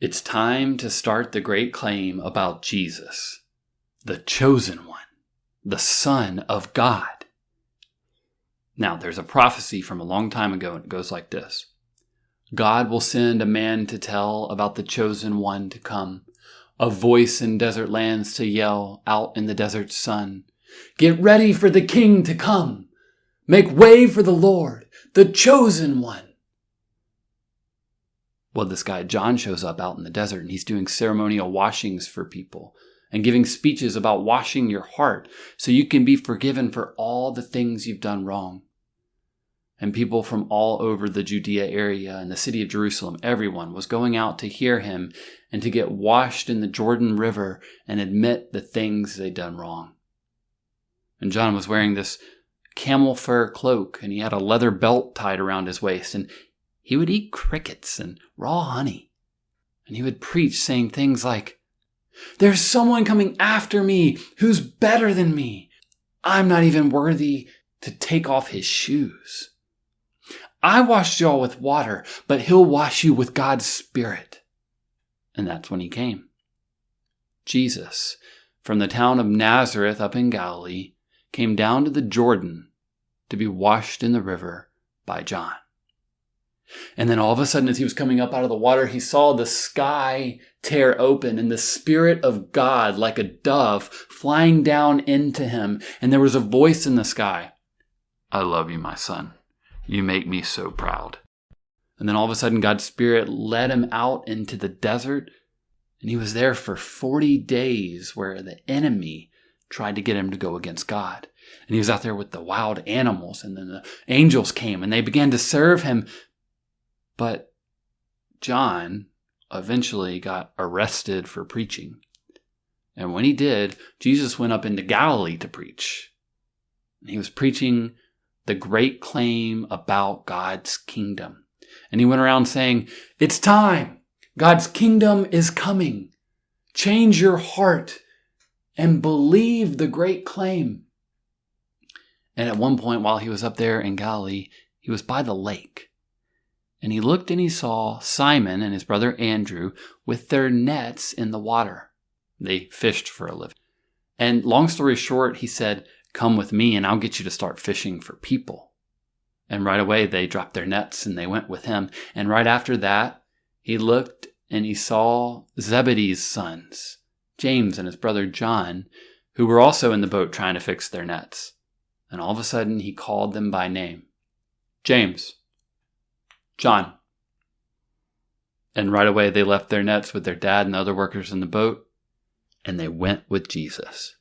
It's time to start the great claim about Jesus, the chosen one, the Son of God. Now, there's a prophecy from a long time ago, and it goes like this. God will send a man to tell about the chosen one to come, a voice in desert lands to yell out in the desert sun. Get ready for the King to come. Make way for the Lord, the chosen one. Well, this guy John shows up out in the desert, and he's doing ceremonial washings for people and giving speeches about washing your heart so you can be forgiven for all the things you've done wrong. And people from all over the Judea area and the city of Jerusalem, everyone was going out to hear him and to get washed in the Jordan River and admit the things they'd done wrong. And John was wearing this camel fur cloak, and he had a leather belt tied around his waist, and he would eat crickets and raw honey. And he would preach saying things like, "There's someone coming after me who's better than me. I'm not even worthy to take off his shoes. I washed y'all with water, but he'll wash you with God's Spirit." And that's when he came. Jesus, from the town of Nazareth up in Galilee, came down to the Jordan to be washed in the river by John. And then all of a sudden, as he was coming up out of the water, he saw the sky tear open and the Spirit of God, like a dove, flying down into him. And there was a voice in the sky. "I love you, my son. You make me so proud." And then all of a sudden, God's Spirit led him out into the desert. And he was there for 40 days where the enemy tried to get him to go against God. And he was out there with the wild animals. And then the angels came and they began to serve him. But John eventually got arrested for preaching. And when he did, Jesus went up into Galilee to preach. And he was preaching the great claim about God's kingdom. And he went around saying, "It's time. God's kingdom is coming. Change your heart and believe the great claim." And at one point, while he was up there in Galilee, he was by the lake. And he looked and he saw Simon and his brother Andrew with their nets in the water. They fished for a living. And long story short, he said, "Come with me and I'll get you to start fishing for people." And right away they dropped their nets and they went with him. And right after that, he looked and he saw Zebedee's sons, James and his brother John, who were also in the boat trying to fix their nets. And all of a sudden he called them by name. "James, John." And right away they left their nets with their dad and the other workers in the boat, and they went with Jesus.